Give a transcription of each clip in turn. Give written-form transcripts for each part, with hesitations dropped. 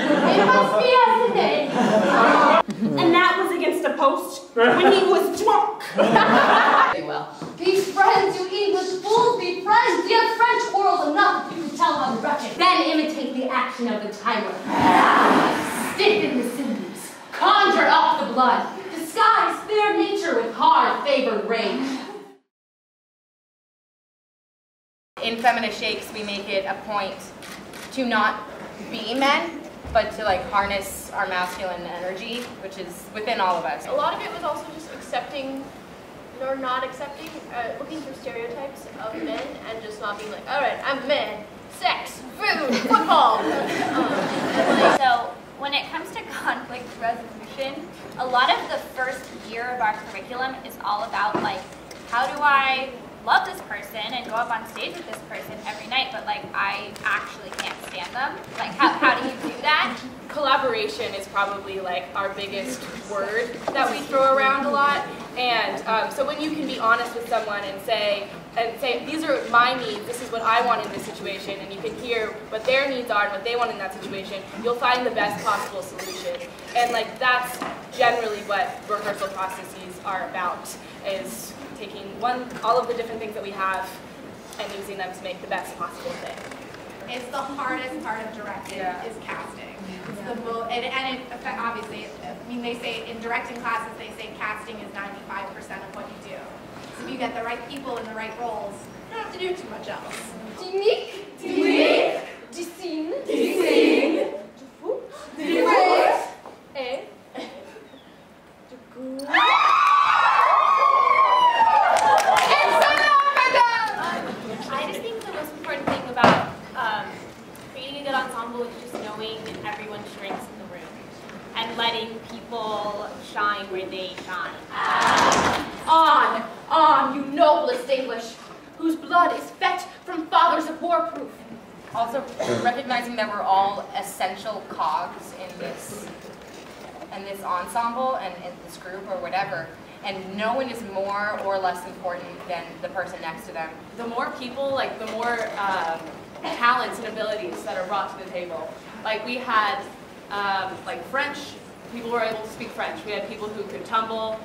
It must be us today. And that was against a post when he was drunk. Very well. Be friends, you English fools, be friends. You have French orals enough you can tell how to wretched. Then imitate the action of the timer. Stiffen the sinews, conjure up the blood, disguise fair nature with hard favored rage. In Femina Shakes, we make it a point to not be men, but to like harness our masculine energy, which is within all of us. A lot of it was also just accepting or not accepting, looking through stereotypes of men and just not being like, all right, I'm a man, sex, food, football. So when it comes to conflict resolution, a lot of the first year of our curriculum is all about like, how do I love this person and go up on stage with this person every night, but like I actually can't stand them. Like how do you do that? Collaboration is probably like our biggest word that we throw around a lot. And so when you can be honest with someone and say, these are my needs, this is what I want in this situation, and you can hear what their needs are and what they want in that situation, you'll find the best possible solution. And like that's generally what rehearsal processes are about, is taking all of the different things that we have and using them to make the best possible thing. It's the hardest part of directing is casting. It's the most, and it obviously, I mean, they say in directing classes, they say casting is 95% of what you do. So if you get the right people in the right roles, you don't have to do too much else. Technique, technique, du signe, du fou, du rose, et du goût. I just think the most important thing about creating a good ensemble is just knowing everyone's strengths in the room and letting people shine where they shine. On, you noblest English, whose blood is fetched from fathers of war-proof. Also recognizing that we're all essential cogs in this ensemble and in this group or whatever. And no one is more or less important than the person next to them. The more people, like the more talents and abilities that are brought to the table. Like we had like French, people were able to speak French. We had people who could tumble,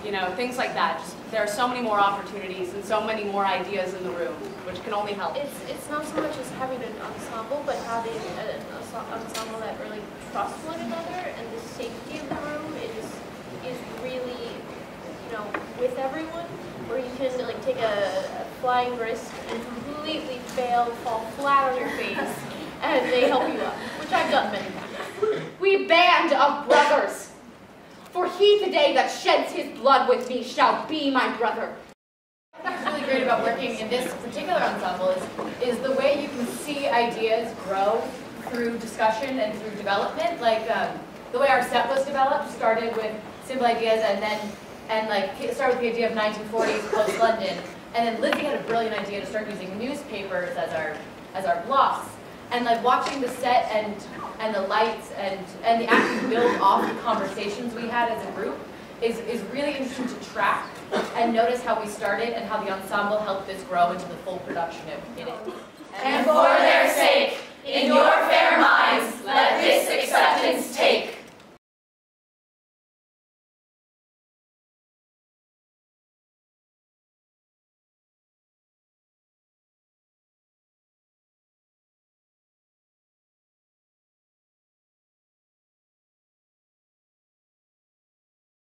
you know, things like that. There are so many more opportunities and so many more ideas in the room, which can only help. It's not so much as having an ensemble, but having an ensemble that really trusts one another, and the safety of the room is really, you know, with everyone, where you can like take a flying risk and completely fail, fall flat on your face, and they help you up, which I've done many times. We band of brothers, for he today that sheds his blood with me shall be my brother. What's really great about working in this particular ensemble is the way you can see ideas grow through discussion and through development. Like the way our set was developed started with simple ideas and started with the idea of 1940s post-London, and then Lizzie had a brilliant idea to start using newspapers as our blocks. And like watching the set and the lights and the acting build off the conversations we had as a group is really interesting to track and notice how we started and how the ensemble helped this grow into the full production it is. And for their sake, in your fair